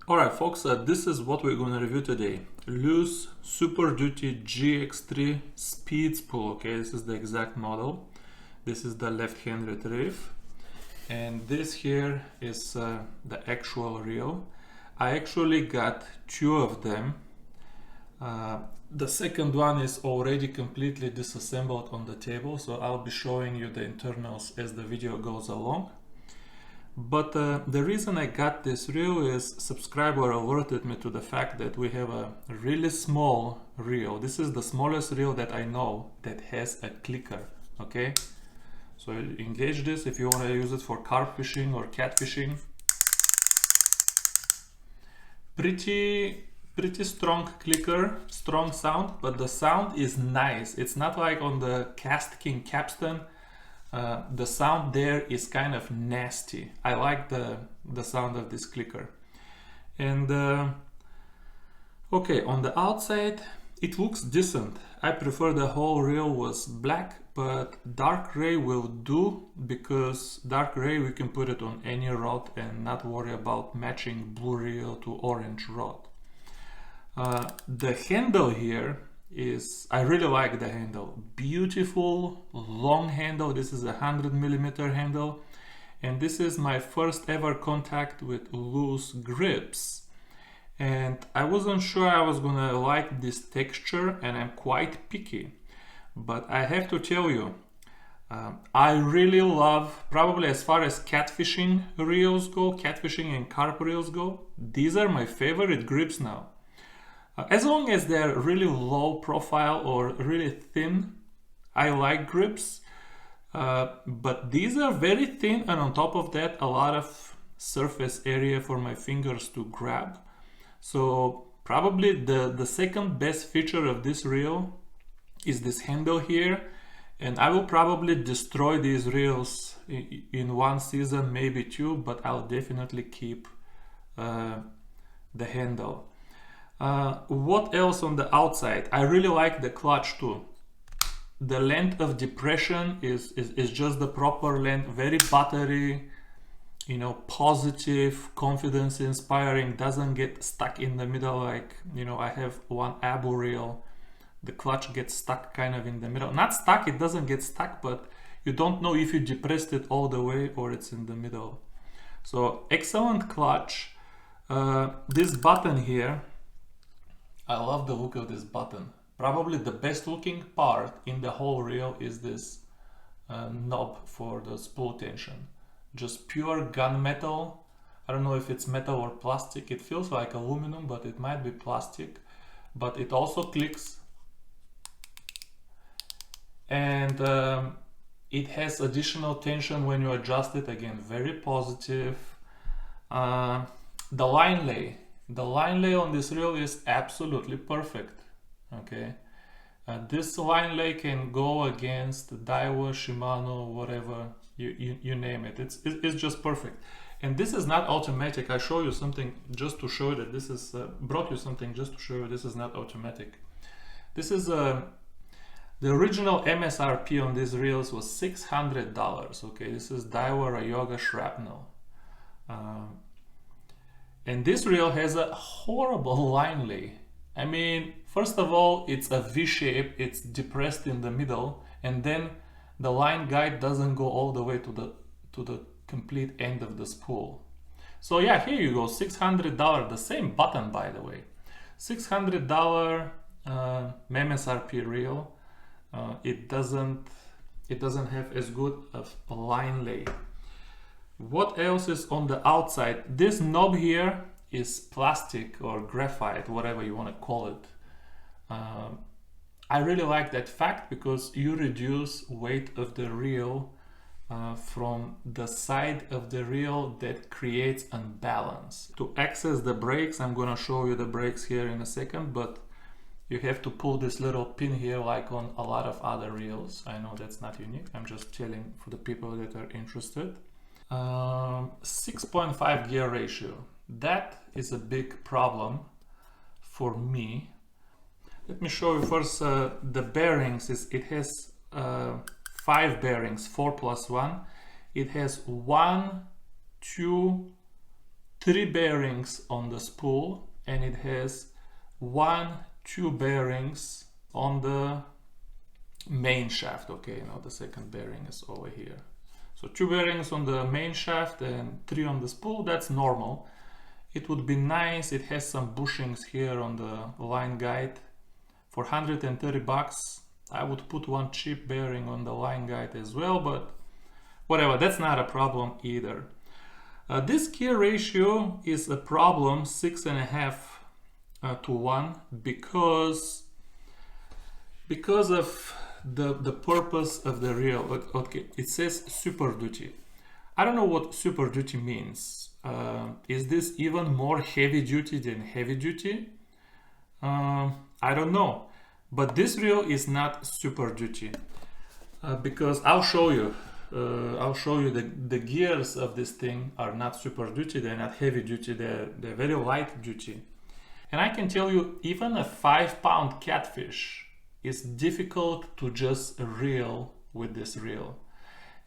Alright folks, this is what we're going to review today. Loose SuperDuty GX3 speed spool. Okay, this is the exact model. This is the left hand retrieve. And this here is the actual reel. I actually got two of them. The second one is already completely disassembled on the table, so I'll be showing you the internals as the video goes along. But the reason I got this reel is subscriber alerted me to the fact that we have a really small reel. This is the smallest reel that I know that has a clicker. Okay, so engage this if you want to use it for carp fishing or catfishing. Pretty strong clicker, strong sound, but the sound is nice. It's not like on the Cast King capstan. The sound there is kind of nasty. I like the sound of this clicker. And okay, on the outside it looks decent. I prefer the whole reel was black, but dark gray will do, because dark gray we can put it on any rod and not worry about matching blue reel to orange rod. The handle here is, I really like the handle. Beautiful long handle. This is a 100mm handle, and this is my first ever contact with loose grips, and I wasn't sure I was gonna like this texture, and I'm quite picky, but I have to tell you, I really love, probably as far as catfishing reels go, catfishing and carp reels go, these are my favorite grips now. As long as they're really low profile or really thin, I like grips, but these are very thin, and on top of that a lot of surface area for my fingers to grab. So probably the second best feature of this reel is this handle here, and I will probably destroy these reels in one season, maybe two, but I'll definitely keep the handle. What else on the outside? I really like the clutch too. The length of depression is just the proper length, very buttery, you know, positive, confidence inspiring, doesn't get stuck in the middle like, you know, I have one Abu reel. The clutch gets stuck kind of in the middle. Not stuck, it doesn't get stuck, but you don't know if you depressed it all the way or it's in the middle. So excellent clutch. This button here, I love the look of this button. Probably the best looking part in the whole reel is this knob for the spool tension. Just pure gunmetal. I don't know if it's metal or plastic. It feels like aluminum, but it might be plastic. But it also clicks. And it has additional tension when you adjust it. Again, very positive. The line lay. The line lay on this reel is absolutely perfect. Okay, this line lay can go against Daiwa, Shimano, whatever you name it. It's just perfect. And this is not automatic. I show you something just to show that this is brought you something just to show you this is not automatic. This is the original MSRP on these reels was $600. Okay, this is Daiwa Ryoga Shrapnel. And this reel has a horrible line lay. I mean, first of all, it's a V shape, it's depressed in the middle, and then the line guide doesn't go all the way to the complete end of the spool. So yeah, here you go, $600, the same button by the way. $600 MSRP reel. It doesn't have as good of a line lay. What else is on the outside? This knob here is plastic or graphite, whatever you want to call it. I really like that fact because you reduce weight of the reel from the side of the reel that creates unbalance. To access the brakes, I'm gonna show you the brakes here in a second, but you have to pull this little pin here like on a lot of other reels. I know that's not unique, I'm just telling for the people that are interested. 6.5 gear ratio. That is a big problem for me. Let me show you first the bearings. It has 5 bearings, 4 plus 1. It has 1, 2, 3 bearings on the spool, and it has 2 bearings on the main shaft. Okay, now the second bearing is over here. So 2 bearings on the main shaft and 3 on the spool. That's normal. It would be nice, it has some bushings here on the line guide. For 130 bucks, I would put one cheap bearing on the line guide as well, but whatever, that's not a problem either. This gear ratio is a problem, 6.5 to 1, because of the purpose of the reel. Okay, it says SuperDuty. I don't know what SuperDuty means. Is this even more heavy duty than heavy duty? I don't know, but this reel is not SuperDuty, because I'll show you the gears of this thing are not SuperDuty, they're not heavy duty, they're very light duty. And I can tell you, even a 5-pound catfish is difficult to just reel with this reel.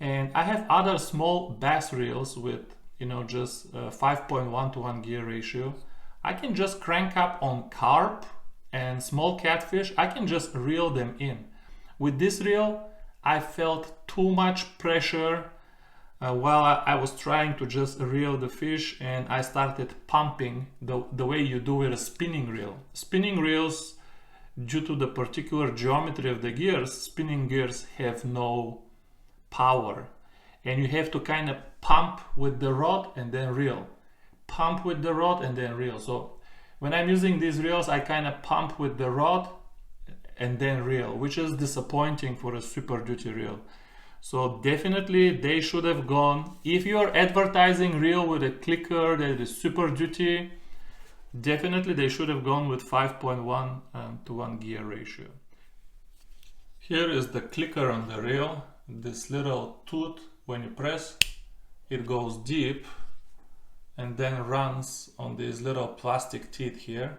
And I have other small bass reels with, you know, just 5.1 to 1 gear ratio. I can just crank up on carp and small catfish. I can just reel them in. With this reel, I felt too much pressure while I was trying to just reel the fish, and I started pumping the way you do with a spinning reel. Spinning reels, due to the particular geometry of the gears, spinning gears have no power, and you have to kind of pump with the rod and then reel, pump with the rod and then reel. So when I'm using these reels, I kind of pump with the rod and then reel, which is disappointing for a SuperDuty reel. So definitely they should have gone, if you're advertising reel with a clicker that is SuperDuty, definitely they should have gone with 5.1 to 1 gear ratio. Here is the clicker on the reel. This little tooth, when you press, it goes deep and then runs on these little plastic teeth here.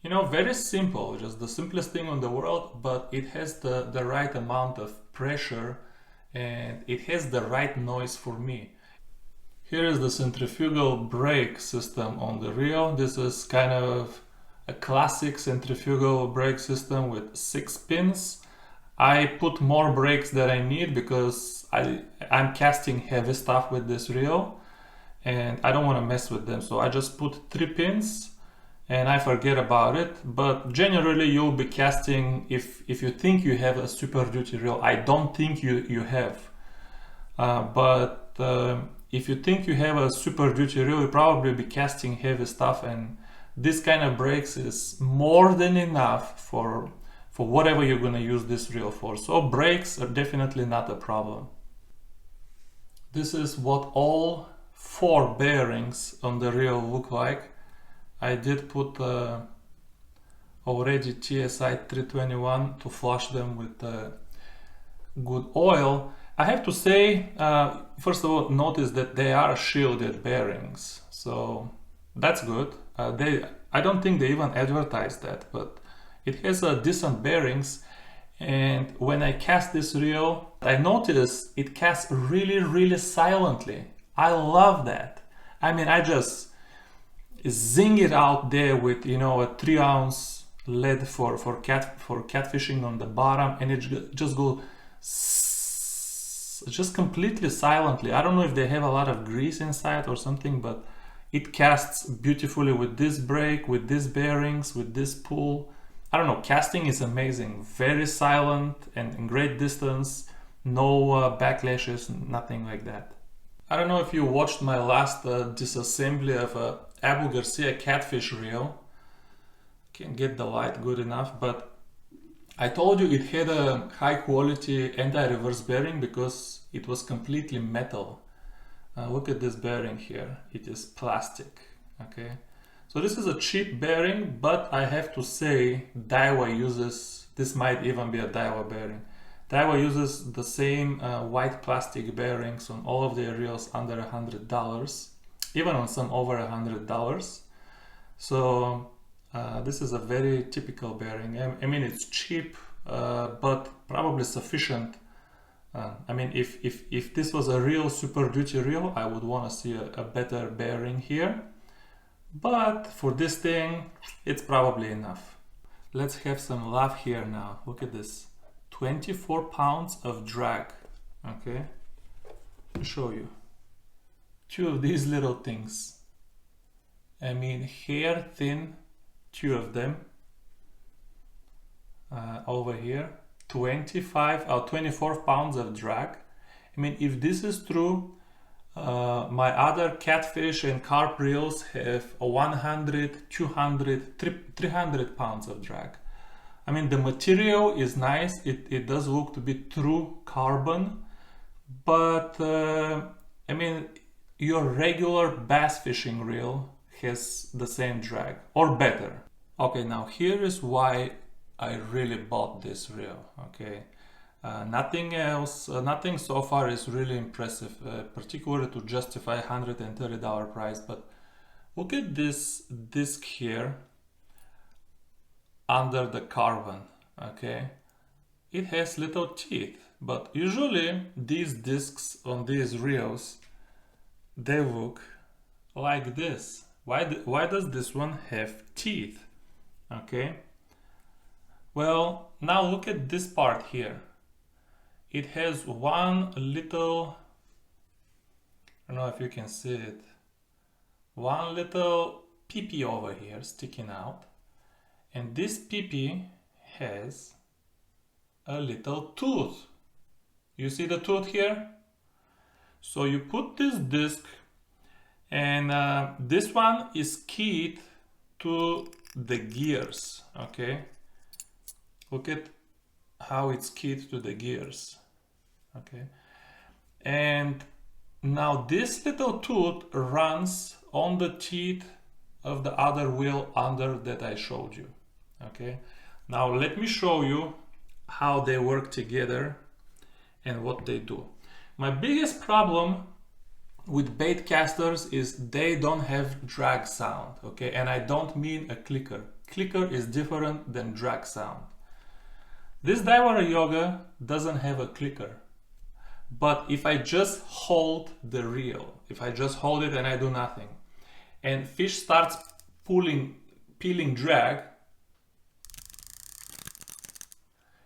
You know, very simple, just the simplest thing in the world, but it has the right amount of pressure and it has the right noise for me. Here is the centrifugal brake system on the reel. This is kind of a classic centrifugal brake system with 6 pins. I put more brakes than I need because I'm casting heavy stuff with this reel and I don't want to mess with them. So I just put 3 pins and I forget about it. But generally you'll be casting, if you think you have a SuperDuty reel, I don't think you have. But if you think you have a SuperDuty reel, you'll probably be casting heavy stuff, and this kind of brakes is more than enough for whatever you're going to use this reel for. So brakes are definitely not a problem. This is what all 4 bearings on the reel look like. I did put already TSI 321 to flush them with good oil. I have to say, first of all, notice that they are shielded bearings, so that's good. I don't think they even advertise that, but it has decent bearings. And when I cast this reel, I noticed it casts really silently. I love that. I mean, I just zing it out there with, you know, a 3-ounce lead for catfishing on the bottom, and it just goes just completely silently. I don't know if they have a lot of grease inside or something, but it casts beautifully with this brake, with these bearings, with this pull. I don't know, casting is amazing, very silent and in great distance, no backlashes, nothing like that. I don't know if you watched my last disassembly of a Abu Garcia catfish reel. Can't get the light good enough, but I told you it had a high quality anti-reverse bearing because it was completely metal. Look at this bearing here, it is plastic, okay? So this is a cheap bearing, but I have to say Daiwa uses, this might even be a Daiwa bearing. Daiwa uses the same white plastic bearings on all of their reels under $100, even on some over $100. So this is a very typical bearing. I mean, it's cheap, but probably sufficient. I mean, if this was a real SuperDuty reel, I would want to see a better bearing here. but for this thing, it's probably enough. Let's have some love here now. Look at this, 24 pounds of drag. Okay, let me show you. Two of these little things. I mean, hair thin, two of them. Over here, 24 pounds of drag. I mean, if this is true, my other catfish and carp reels have 100, 200, 300 pounds of drag. I mean, the material is nice. It does look to be true carbon, but I mean, your regular bass fishing reel has the same drag or better. Okay, now here is why I really bought this reel. Okay, nothing else, nothing so far is really impressive, particularly to justify $130 price. But look at this disc here under the carbon. Okay, it has little teeth, but usually these discs on these reels, they look like this. Why does this one have teeth? Okay, well, now look at this part here. It has one little, I don't know if you can see it, one little pee-pee over here sticking out, and this pee-pee has a little tooth. You see the tooth here? So you put this disc, and this one is keyed to the gears. Okay, look at how it's keyed to the gears. Okay, and now this little tooth runs on the teeth of the other wheel under that I showed you. Okay, now let me show you how they work together and what they do. My biggest problem with bait casters is they don't have drag sound. Okay, and I don't mean a clicker. Clicker is different than drag sound. This Daiwa Yoga doesn't have a clicker, but if I just hold the reel, if I just hold it and I do nothing, and fish starts peeling drag,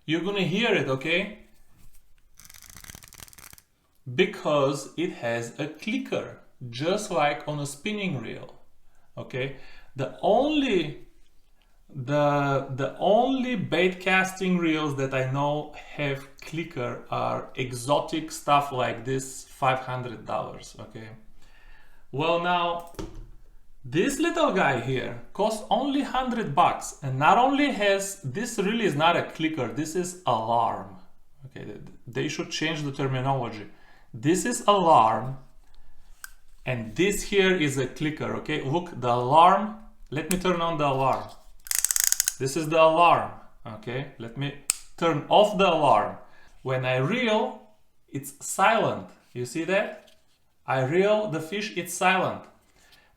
you're gonna hear it, okay? Because it has a clicker, just like on a spinning reel. Okay, the only bait casting reels that I know have clicker are exotic stuff like this, $500. Okay, well, now this little guy here costs only $100, and not only has this, really is not a clicker, this is alarm. Okay, they should change the terminology. This is alarm, and this here is a clicker. Okay, look, the alarm, let me turn on the alarm. This is the alarm. Okay, let me turn off the alarm. When I reel, it's silent. You see that? I reel the fish, it's silent.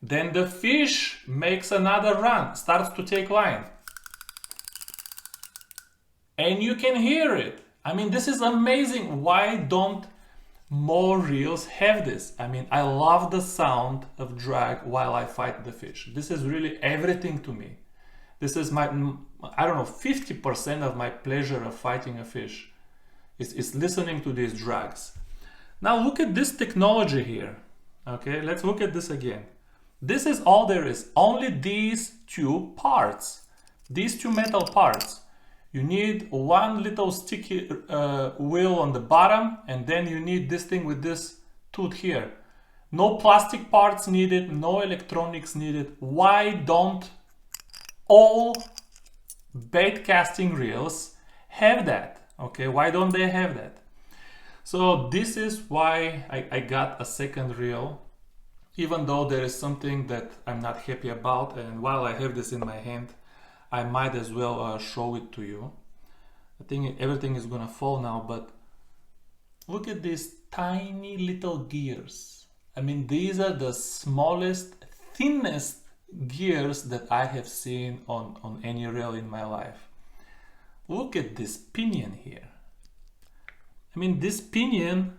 Then the fish makes another run, starts to take line, and you can hear it. I mean, this is amazing. Why don't more reels have this? I mean, I love the sound of drag while I fight the fish. This is really everything to me. This is my, I don't know, 50% of my pleasure of fighting a fish is listening to these drags. Now look at this technology here. Okay, let's look at this again. This is all there is, only these two parts, these two metal parts. You need one little sticky wheel on the bottom, and then you need this thing with this tooth here. No plastic parts needed, no electronics needed. Why don't all bait casting reels have that? Okay, why don't they have that? So this is why I got a second reel, even though there is something that I'm not happy about, and while I have this in my hand, I might as well show it to you. I think everything is gonna fall now, but look at these tiny little gears. I mean, these are the smallest, thinnest gears that I have seen on any reel in my life. Look at this pinion here. I mean, this pinion,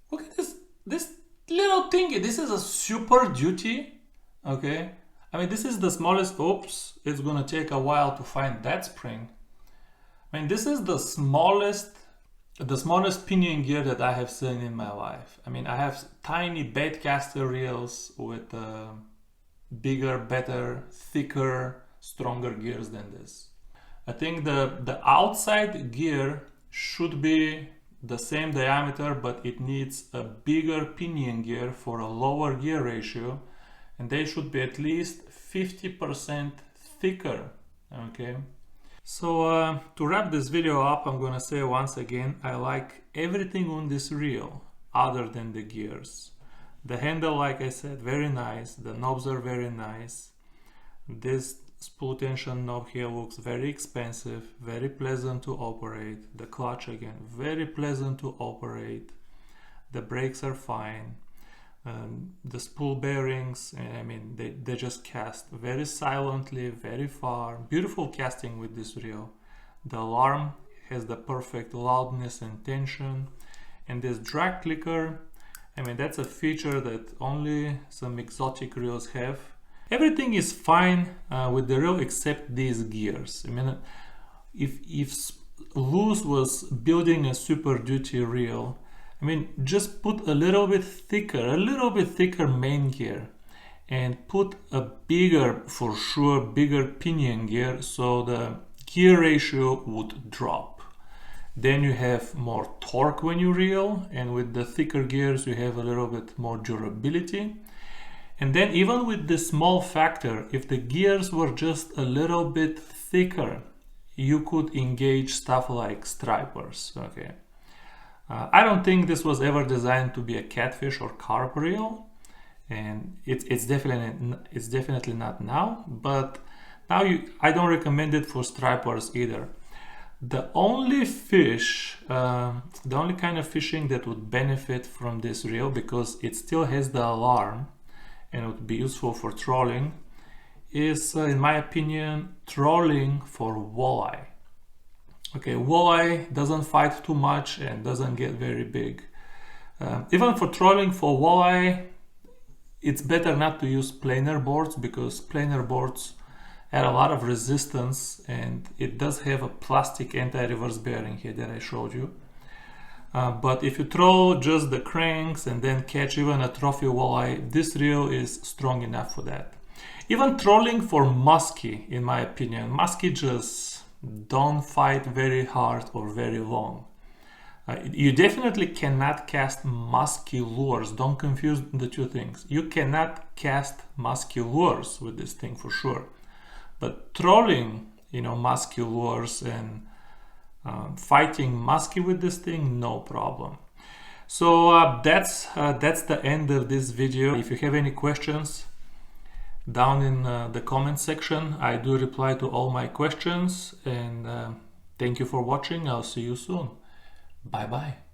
look at this little thingy. This is a SuperDuty Okay, I mean, this is the smallest. Oops, it's gonna take a while to find that spring. I mean, this is the smallest pinion gear that I have seen in my life. I mean, I have tiny baitcaster reels with bigger, better, thicker, stronger gears than this. I think the outside gear should be the same diameter, but it needs a bigger pinion gear for a lower gear ratio, and they should be at least 50% thicker. Okay. So to wrap this video up, I'm gonna say once again, I like everything on this reel other than the gears. The handle, like I said, very nice. The knobs are very nice. This spool tension knob here looks very expensive, very pleasant to operate. The clutch again, very pleasant to operate. The brakes are fine. The spool bearings, I mean, they just cast very silently, very far. Beautiful casting with this reel. The alarm has the perfect loudness and tension. And this drag clicker, I mean, that's a feature that only some exotic reels have. Everything is fine with the reel except these gears. I mean, if Luz was building a SuperDuty reel, I mean, just put a little bit thicker main gear and put a bigger, for sure, bigger pinion gear so the gear ratio would drop. Then you have more torque when you reel, and with the thicker gears you have a little bit more durability. And then even with the small factor, if the gears were just a little bit thicker, you could engage stuff like stripers. Okay. I don't think this was ever designed to be a catfish or carp reel, and it's definitely not now. But now I don't recommend it for stripers either. The only fish, the only kind of fishing that would benefit from this reel, because it still has the alarm and would be useful for trolling, is, in my opinion, trolling for walleye. Okay, walleye doesn't fight too much and doesn't get very big. Even for trolling for walleye, it's better not to use planer boards, because planer boards add a lot of resistance, and it does have a plastic anti-reverse bearing here that I showed you. But if you troll just the cranks and then catch even a trophy walleye, this reel is strong enough for that. Even trolling for musky, in my opinion, musky just don't fight very hard or very long. You definitely cannot cast musky lures. Don't confuse the two things. You cannot cast musky lures with this thing for sure. But trolling, musky lures and fighting musky with this thing, no problem. So that's the end of this video. If you have any questions, down in the comment section, I do reply to all my questions, and thank you for watching. I'll see you soon. Bye bye.